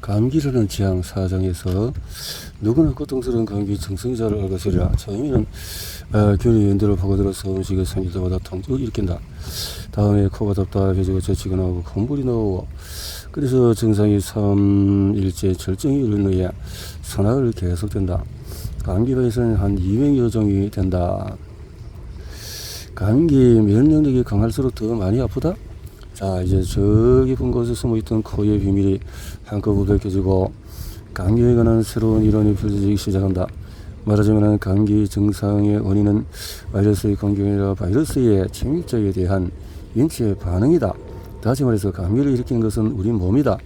감기라는 지향 사정에서 누구나 고통스러운 감기 증상이 잘 알 것이라. 처음에는 균이 연대를 파고들어서 음식을 삼킬 때마다 통증을 일으킨다. 다음에 코가 답답해지고 재치가 나오고 콧물이 나오고, 그래서 증상이 3일째 절정이 이르는 후에 선악을 계속된다. 감기바이러스는 한 200여 종이 된다. 감기 면역력이 강할수록 더 많이 아프다? 자, 이제 저 깊은 곳에 숨어있던 코의 비밀이 한꺼번에 밝혀지고 감기에 관한 새로운 이론이 펼쳐지기 시작한다. 말하자면 감기 증상의 원인은 바이러스의 공격이 아니라 바이러스의 침입자에 대한 인체 반응이다. 다시 말해서 감기를 일으키는 것은 우리 몸이다.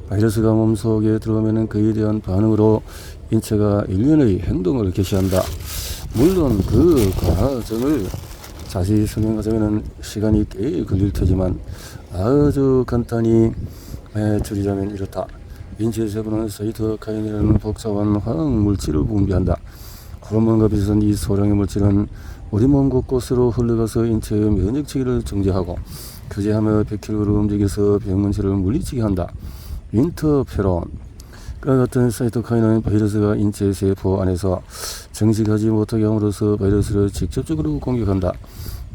바이러스가 몸속에 들어가면 그에 대한 반응으로 인체가 일련의 행동을 개시한다. 물론 그 과정을 자세히 설명하자면 시간이 꽤 걸릴 테지만 아주 간단히 줄이자면 이렇다. 인체 세포는 사이토카인이라는 복잡한 화학물질을 분비한다. 호르몬과 비슷한 이 소량의 물질은 우리 몸 곳곳으로 흘러가서 인체의 면역체계를 정지하고 규제하며 백혈구를 움직여서 병원체를 물리치게 한다. 인터페론 과 같은 사이토카인은 바이러스가 인체 세포 안에서 정식하지 못하게 함으로써 바이러스를 직접적으로 공격한다.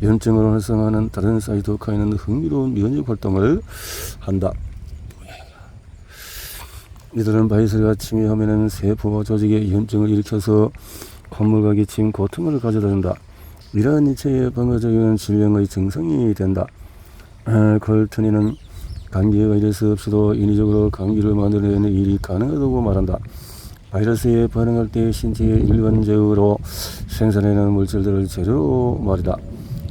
염증을 활성화하는 다른 사이토카인은 흥미로운 면역 활동을 한다. 이들은 바이러스가 침입하면 세포와 조직에 염증을 일으켜서 콧물과 기침, 고통을 가져다 준다. 이러한 인체의 방어적인 질병의 증상이 된다. 콜트니는 감기 바이러스 없이도 인위적으로 감기를 만들어내는 일이 가능하다고 말한다. 바이러스에 반응할 때 신체에 일반적으로 생산하는 물질들을 재료로 말이다.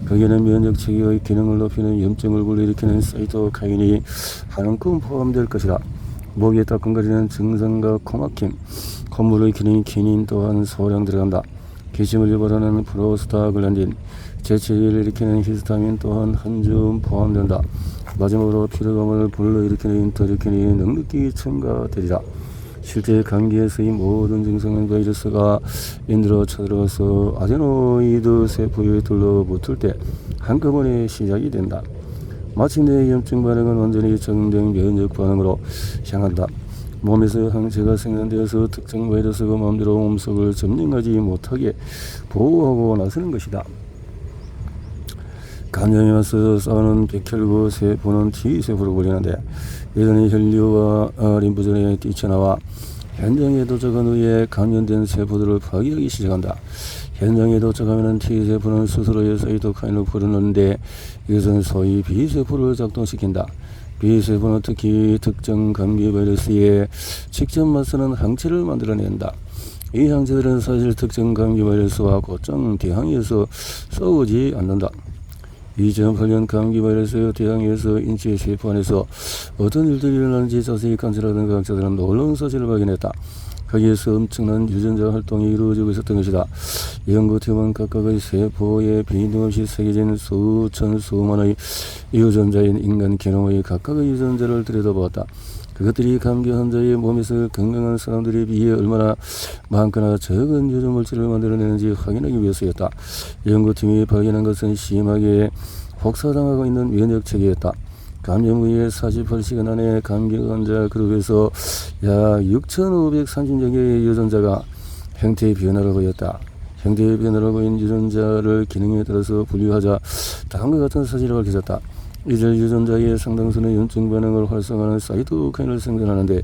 거기에는 면역체계의 기능을 높이는 염증을 불러일으키는 사이토카인이 한움큼 포함될 것이다. 목에 따끔거리는 증상과 코막힘, 콧물의 기능인 키닌 또한 소량 들어간다. 기침을 유발하는 프로스타글란딘, 재채기를 일으키는 히스타민 또한 한 줌 포함된다. 마지막으로 피로감을 불러일으키는 인터리킨이 넉넉히 첨가되리라. 실제 감기에서의 모든 증상은 바이러스가 인으로 쳐들어가서 아데노이드 세포에 둘러붙을 때 한꺼번에 시작이 된다. 마침내 염증 반응은 완전히 정된 면역 반응으로 향한다. 몸에서 항체가 생산되어서 특정 바이러스가 마음대로 몸속을 점령하지 못하게 보호하고 나서는 것이다. 감염이 와서 싸우는 백혈구 세포는 T세포로 불리는데, 이들은 혈류와 림프전에 뛰쳐나와 현장에 도착한 후에 감염된 세포들을 파괴하기 시작한다. 현장에 도착하면 T세포는 스스로의 사이토카인을 불어넣는데, 이것은 소위 B세포를 작동시킨다. B세포는 특히 특정 감기 바이러스에 직접 맞서는 항체를 만들어낸다. 이 항체들은 사실 특정 감기 바이러스와 곧장 대항해서 싸우지 않는다. 2008년 감기 바이러스에 대항해서 인체 세포 안에서 어떤 일들이 일어나는지 자세히 관찰하던 과학자들은 놀라운 사실을 발견했다. 거기에서 엄청난 유전자 활동이 이루어지고 있었던 것이다. 연구팀은 각각의 세포에 빈틈없이 새겨진 수천 수만의 유전자인 인간 게놈의 각각의 유전자를 들여다보았다. 그것들이 감기 환자의 몸에서 건강한 사람들에 비해 얼마나 많거나 적은 유전물질을 만들어내는지 확인하기 위해서였다. 연구팀이 발견한 것은 심하게 혹사당하고 있는 면역체계였다. 감염 후에 48시간 안에 감기 환자 그룹에서 약 6,530여 개의 유전자가 형태의 변화를 보였다. 형태의 변화를 보인 유전자를 기능에 따라서 분류하자 다음과 같은 사실을 밝혀졌다. 이들 유전자의 상당수는 염증 반응을 활성화하는 사이토카인을 생산하는데,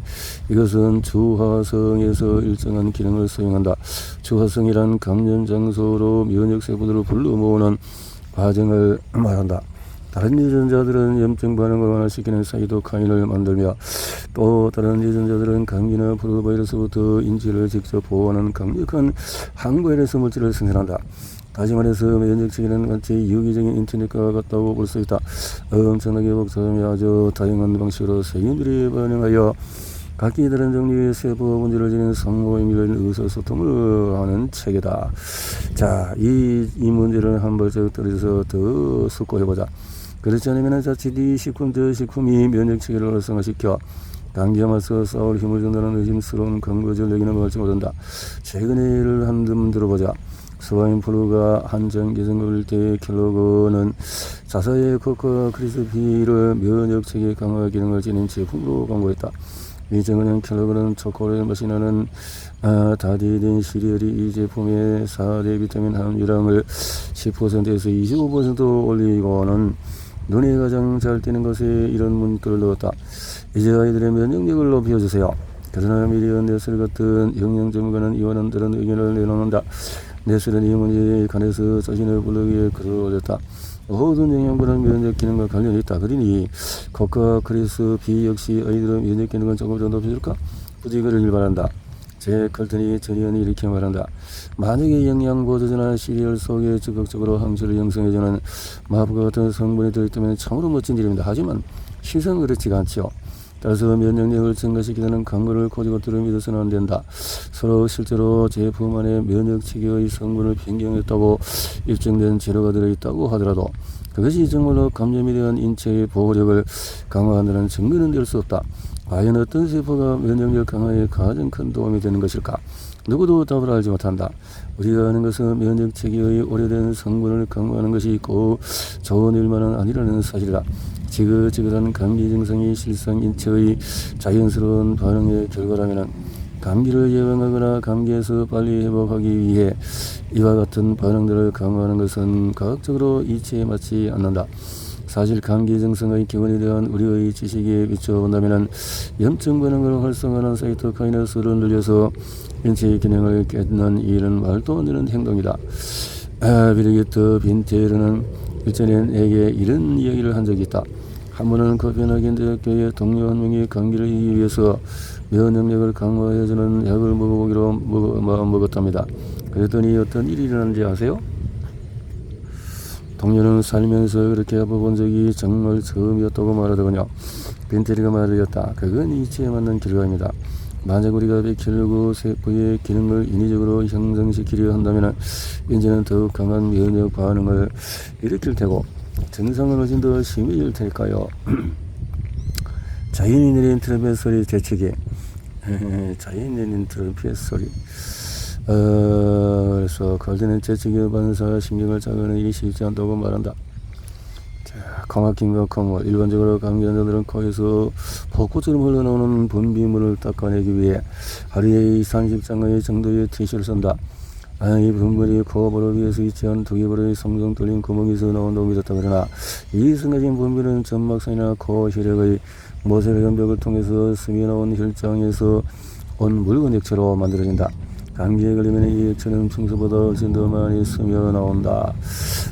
이것은 주화성에서 일정한 기능을 수행한다. 주화성이란 감염 장소로 면역세포들을 불러 모으는 과정을 말한다. 다른 유전자들은 염증 반응을 완화시키는 사이토카인을 만들며, 또 다른 유전자들은 감기나 프로바이러스부터 인체를 직접 보호하는 강력한 항바이러스 물질을 생산한다. 다시 말해서 면역체계는 마치 유기적인 인터넷과 같다고 볼 수 있다. 엄청나게 복잡하며 아주 다양한 방식으로 세균들이 반응하여 각기 다른 종류의 세포 문제를 지닌 상호행위를 의사소통을 하는 체계다. 자, 이 문제를 한 발짝 떨어져서 더 숙고해보자. 그렇지 않으면 자칫 이 식품 저 식품이 면역체계를 활성화시켜 감기와 맞서 싸울 힘을 준다는 의심스러운 근거적 얘기는 말지 못한다. 최근의 예를 한번 들어보자. 스와인플루가 한창 개성급일 때 켈로그는 자사의 코카 크리스피를 면역체계 강화 기능을 지닌 제품으로 광고했다. 이 증언은 켈로그는 초콜릿 맛이 나는 다디딘 시리얼이 이 제품의 4대 비타민 함유량을 10%에서 25% 올리고는 눈이 가장 잘 띄는 것에 이런 문구를 넣었다. 이제 아이들의 면역력을 높여주세요. 그러나 미리언 네슬 같은 영양 전문가는 이와는 다른 의견을 내놓는다. 네슬은 이 문제에 관해서 자신의 블로그에 글을 올렸다. 모든 영양분은 면역 기능과 관련이 있다. 그러니 코카 크리스피 역시 아이들의 면역 기능을 조금 더 높여줄까? 부디 그러길 바란다. 제 칼튼이 전의원이 이렇게 말한다. 만약에 영양 보조제나 시리얼 속에 적극적으로 항체를 형성해주는 마법 같은 성분이 들어있다면 참으로 멋진 일입니다. 하지만 실상은 그렇지가 않지요. 따라서 면역력을 증가시키는 광고를 고지고대로 믿어서는 안 된다. 서로 실제로 제품 안에 면역체계의 성분을 변경했다고 입증된 재료가 들어있다고 하더라도 그것이 정말로 감염에 대한 인체의 보호력을 강화한다는 증거는 될 수 없다. 과연 어떤 세포가 면역력 강화에 가장 큰 도움이 되는 것일까? 누구도 답을 알지 못한다. 우리가 아는 것은 면역체계의 오래된 성분을 강화하는 것이 꼭 좋은 일만은 아니라는 사실이다. 지긋지긋한 감기 증상이 실상 인체의 자연스러운 반응의 결과라면 감기를 예방하거나 감기에서 빨리 회복하기 위해 이와 같은 반응들을 강화하는 것은 과학적으로 이치에 맞지 않는다. 사실 감기 증상의 기원에 대한 우리의 지식에 비춰본다면 염증 반응을 활성화하는 사이토카이네스를 늘려서 인체의 기능을 깨닫는 일은 말도 안 되는 행동이다. 비르기트 빈테르는 일전에 내게 이런 이야기를 한 적이 있다. 한 번은 코펜하겐 대학교의 동료 한 명이 감기를 이기기 위해서 면역력을 강화해주는 약을 먹어보기로 먹었답니다. 그랬더니 어떤 일이 일어났는지 아세요? 동료는 살면서 그렇게 아파본 적이 정말 처음이었다고 말하더군요. 빈테리가 말하였다. 그건 이치에 맞는 결과입니다. 만약 우리가 백혈구 세포의 기능을 인위적으로 형성시키려 한다면 이제는 더욱 강한 면역 반응을 일으킬 테고 증상은 훨씬 더 심해질 테니까요. 자연이 내린 트럼펫 소리 재채기. 자연이 내린 트럼펫 소리. 그래서 걸리는 재채기 반사 신경을 잡아내기 쉽지 않다고 말한다. 자, 코막힘과 콧물. 일반적으로 감기 환자들은 코에서 폭포처럼 흘러나오는 분비물을 닦아내기 위해 하루에 30장의 정도의 티슈를 쓴다. 이 분물이 코보로 위에서 위치한 두개골의 성정 뚫린 구멍에서 나온다고 믿었다. 그러나 이 성가진 분비는 점막상이나 코 혈액의 모세혈관 벽을 통해서 스며나온 혈장에서 온 묽은 액체로 만들어진다. 감기에 걸리면 이 액체는 평소보다 훨씬 더 많이 스며나온다.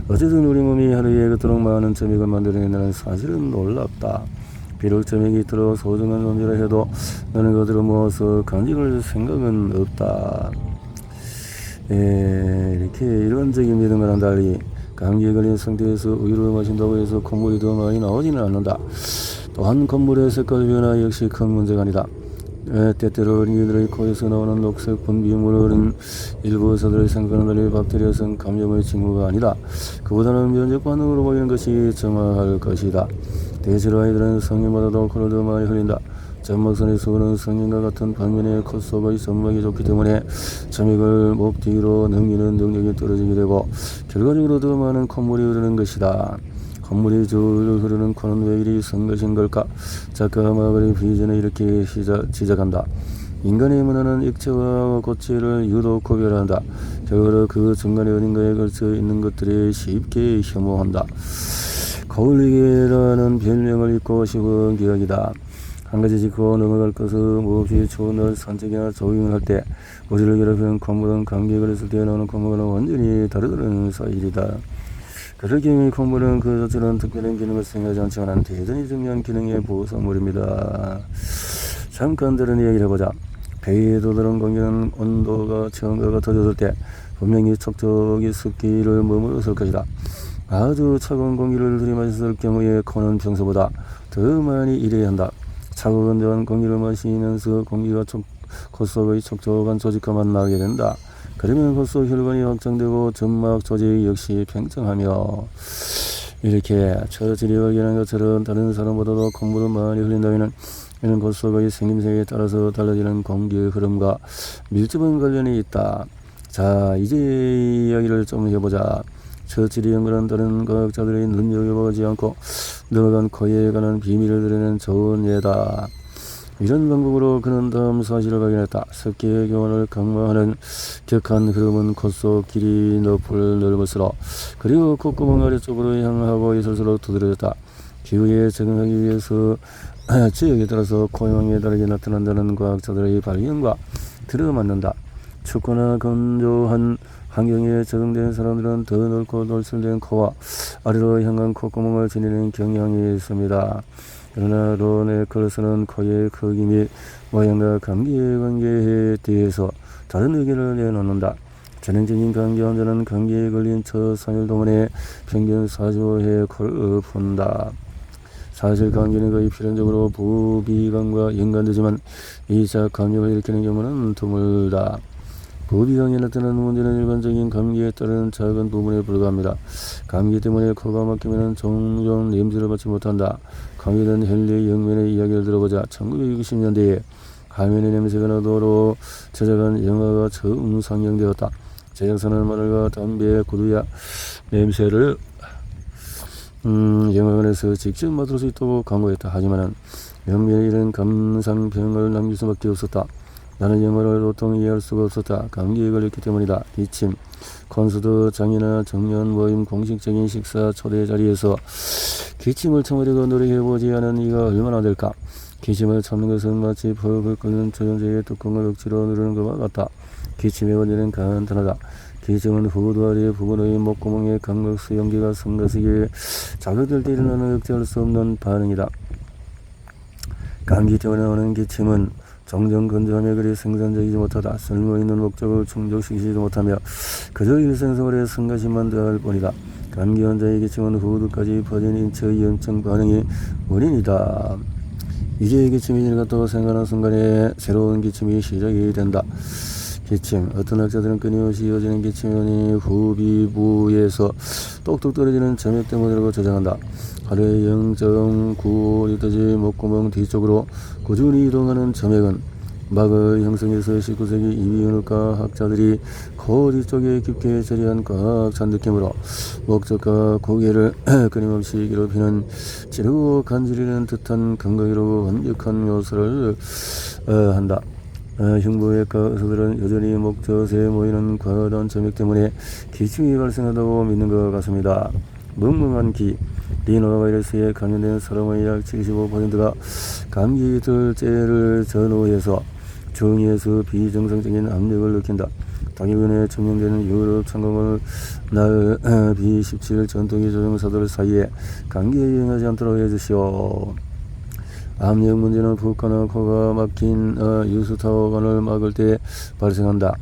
어쨌든 우리 몸이 하루에 그토록 많은 점액을 만들어낸다는 사실은 놀랍다. 비록 점액이 있도록 소중한 존재라 해도 나는 그들을 모아서 간직할 생각은 없다. 이렇게 일반적인 믿음과는 달리 감기에 걸린 상태에서 우유를 마신다고 해서 콧물이 더 많이 나오지는 않는다. 또한 콧물의 색깔 변화 역시 큰 문제가 아니다. 때때로 어린이들의 코에서 나오는 녹색 분비물은 일부 의사들의 생각과는 달리 박테리아성 감염의 징후가 아니다. 그보다는 면역 반응으로 보이는 것이 정확할 것이다. 대체로 아이들은 성인보다도 코를 더 많이 흘린다. 점막선에서 오는 성인과 같은 반면에 코 속의 점막이 좋기 때문에 점액을 목 뒤로 넘기는 능력이 떨어지게 되고 결과적으로 더 많은 콧물이 흐르는 것이다. 콧물이 저울로 흐르는 코는 왜 이리 선 것인 걸까? 작가 마블의 비전을 이렇게 시작한다. 인간의 문화는 액체와 고체를 유독 구별한다. 결과로 그 중간에 어딘가에 걸쳐 있는 것들이 쉽게 혐오한다. 거울리개라는 별명을 잊고 싶은 기억이다. 한 가지 짚고 넘어갈 것은 몹시 추운 날 산책이나 조깅을 할 때 우리를 괴롭히는 콧물은 감기에 걸렸을 때 나오는 콧물과는 완전히 다르다는 사실이다. 그럴 경우에 콧물은 그 자체로는 특별한 기능을 수행하지 않지만 대단히 중요한 기능의 보상물입니다. 잠깐 다른 이야기를 해보자. 배에 도달한 공기는 온도가 처음과 같아졌을 때 분명히 촉촉이 습기를 머물렀을 것이다. 아주 차가운 공기를 들이마셨을 경우에 코는 평소보다 더 많이 일해야 한다. 차고 건조한 공기를 마시면서 공기가 콧속의 촉촉한 조직과만 나게 된다. 그러면 콧속 혈관이 확장되고 점막 조직 역시 팽창하며 이렇게 처질이 발견한 것처럼 다른 사람보다도 콧물을 많이 흘린다면 이는 콧속의 생김새에 따라서 달라지는 공기의 흐름과 밀접한 관련이 있다. 자, 이제 이야기를 좀 해보자. 처질이 연구한 다른 과학자들이 눈여겨보지 않고 넘어간 코에 관한 비밀을 드러낸 좋은 예다. 이런 방법으로 그는 다음 사실을 발견했다. 석기의 교환을 강화하는 격한 흐름은 코 속 길이 높을 넓을수록 그리고 콧구멍 아래쪽으로 향하고 있을수록 두드러졌다. 기후에 적응하기 위해서 지역에 따라서 코형이 다르게 나타난다는 과학자들의 발견과 들어맞는다. 춥거나 건조한 환경에 적응된 사람들은 더 넓고 돌출된 코와 아래로 향한 콧구멍을 지니는 경향이 있습니다. 그러나 론 에클스는 코의 크기 및 모양과 감기의 관계에 대해서 다른 의견을 내놓는다. 전형적인 감기 환자는 감기에 걸린 첫 3일 동안에 평균 45회 코를 푼다. 사실 감기는 거의 필연적으로 부비강과 연관되지만 2차 감염을 일으키는 경우는 드물다. 부비강에 나타나는 문제는 일반적인 감기에 따른 작은 부분에 불과합니다. 감기 때문에 코가 막히면 종종 냄새를 맡지 못한다. 감기된 헨리 영면의 이야기를 들어보자. 1960년대에 가면의 냄새가 나도록 제작한 영화가 처음 상영되었다. 제작사는 마늘과 담배, 구두약 냄새를 영화관에서 직접 맡을 수 있도록 광고했다. 하지만 영면에 이런 감상평을 남길 수밖에 없었다. 나는 영어를 도통 이해할 수가 없었다. 감기에 걸렸기 때문이다. 기침, 콘서트, 장이나 정년 모임, 공식적인 식사 초대 자리에서 기침을 참으려고 노력해보지 않은 이가 얼마나 될까? 기침을 참는 것은 마치 펄펄 끓는 조연제의 뚜껑을 억지로 누르는 것과 같다. 기침의 원리는 간단하다. 기침은 후두 아래 부분의 목구멍에 감각수 연기가 성가시게 자극될 때 일어나는 억제할 수 없는 반응이다. 감기 때문에 오는 기침은 정정 건조함에 그리 생산적이지 못하다. 쓸모있는 목적을 충족시키지도 못하며 그저 일상생활에 성가심만 더할 뿐이다. 감기 환자의 기침은 후두까지 퍼진 인체의 염증 반응이 원인이다. 이제 기침이 지나갔다고 생각하는 순간에 새로운 기침이 시작이 된다. 기침. 어떤 학자들은 끊임없이 이어지는 기침의 원인이 후비부에서 똑똑 떨어지는 점액 때문이라고 주장한다. 하루에 0.9리터지 목구멍 뒤쪽으로 꾸준히 이동하는 점액은 막을 형성해서 19세기 이비인후과 학자들이 코 뒤쪽에 깊게 처리한 꽉찬 느낌으로 목젖과 고개를 끊임없이 괴롭히는 찌르고 간지르는 듯한 감각이라고 완벽한 묘사를 한다. 흉부외과 의사들은 여전히 목젖에 모이는 과다한 점액 때문에 기침이 발생한다고 믿는 것 같습니다. 멍멍한 기. 리노바이러스에 감염된 사람의 약 75%가 감기 둘째를 전후해서 중위에서 비정상적인 압력을 느낀다. 당일근에 증명되는 유럽 참가을 날 B17 전투기 조종사들 사이에 감기에 유행하지 않도록 해주시오. 압력 문제는 붓거나 코가 막힌 유수타오관을 막을 때 발생한다.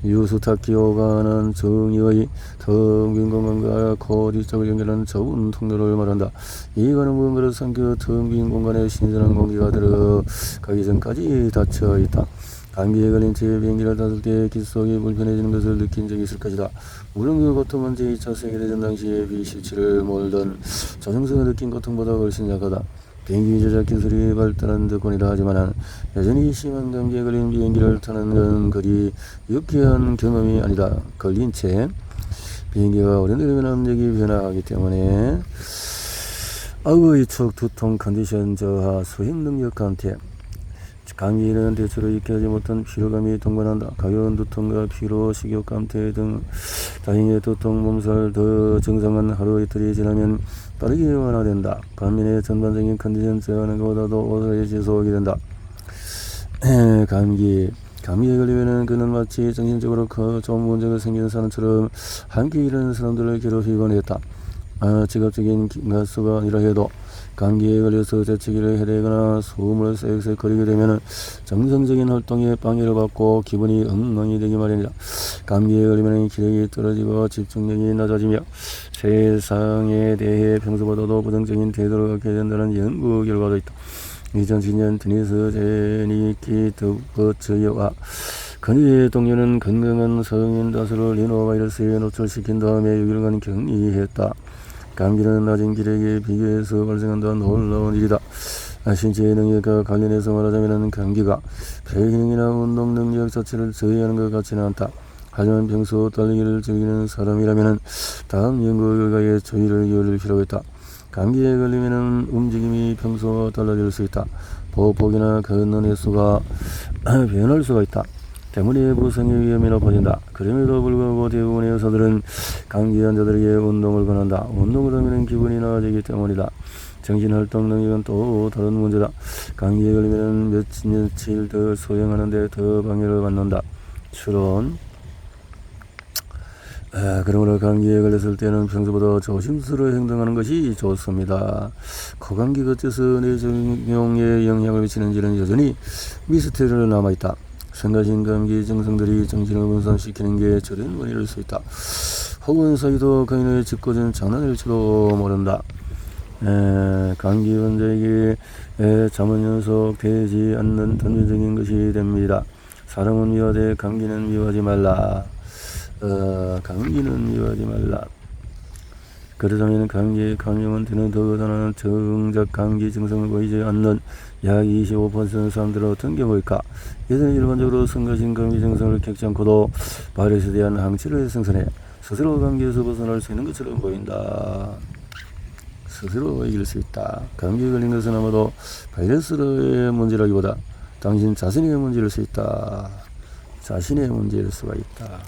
유수타키오관은 정의의 턱 긴 공간과 코 뒤쪽을 연결하는 좁은 통로를 말한다. 이 관은 무언가를 삼켜 턱 긴 공간에 신선한 공기가 들어가기 전까지 닫혀 있다. 감기에 걸린 채 비행기를 탔을 때 귓속이 불편해지는 것을 느낀 적이 있을 것이다. 물론 그 고통은 제2차 세계대전 당시에 B17을 몰던 조종사가 느낀 고통보다 훨씬 약하다. 비행기 조작 기술이 발달한 덕분이라 하지만 여전히 심한 감기에 걸린 비행기를 타는 건 그리 유쾌한 경험이 아니다. 걸린 채 비행기가 오래 내리면 압력이 변화하기 때문에 악의 척 두통 컨디션 저하 수행 능력 감퇴. 감기는 대체로 익혀하지 못한 피로감이 동반한다. 가벼운 두통과 피로, 식욕 감퇴 등 다행히 두통, 몸살 더 정상한 하루 이틀이 지나면 빠르게 완화된다. 반면에 전반적인 컨디션 저하는 것보다도 오래 지속이 된다. 감기에 걸리면 그는 마치 정신적으로 좀 문제가 생긴 사람처럼 함께 일하는 사람들을 괴롭히곤 했다. 직업적인 가수가 아니라 해도 감기에 걸려서 재채기를 해대거나 숨을 쌕쌕거리게 되면 정상적인 활동에 방해를 받고 기분이 엉망이 되기 마련이다. 감기에 걸리면 기력이 떨어지고 집중력이 낮아지며 세상에 대해 평소보다도 부정적인 태도를 갖게 된다는 연구 결과도 있다. 2010년 드니스 제니키 드버츠와 그녀의 동료는 건강한 성인 다수를 리노바이러스에 노출시킨 다음에 6일간 격리했다. 감기는 낮은 기력에 비교해서 발생한다는 놀라운 일이다. 신체 능력과 관련해서 말하자면 감기가 폐기능이나 운동 능력 자체를 저해하는 것 같지는 않다. 하지만 평소 달리기를 즐기는 사람이라면 다음 연구 결과에 주의를 기울일 필요가 있다. 감기에 걸리면 움직임이 평소와 달라질 수 있다. 보폭이나 걷는 횟수가 변할 수가 있다. 때문에 부상의 위험이 높아진다. 그럼에도 불구하고 대부분의 의사들은 감기 환자들에게 운동을 권한다. 운동을 하면 기분이 나아지기 때문이다. 정신활동 능력은 또 다른 문제다. 감기에 걸리면 며칠 더 수행하는 데 더 방해를 받는다. 추론. 그러므로 감기에 걸렸을 때는 평소보다 조심스러워 행동하는 것이 좋습니다. 코감기가 어째서 뇌 정용에 영향을 미치는지는 여전히 미스터리로 남아있다. 성가신 감기 증상들이 정신을 분산시키는 게 주된 원인일 수 있다. 혹은 사이도 가인의 짓궂은 장난일지도 모른다. 감기 환자에게 잠은 연속되지 않는 단편적인 것이 됩니다. 사람은 미워되 감기는 미워하지 말라. 감기는 미워하지 말라. 그러자면 감기의 감염한테는 더더나 정작 감기 증상을 보이지 않는 약 25% 사람들은 어떤 경우일까? 이들은 일반적으로 성가신 감기 증상을 겪지 않고도 바이러스에 대한 항체를 생산해 스스로 감기에서 벗어날 수 있는 것처럼 보인다. 스스로 이길 수 있다. 감기에 걸린 것은 아마도 바이러스의 문제라기보다 당신 자신의 문제일 수 있다. 자신의 문제일 수가 있다.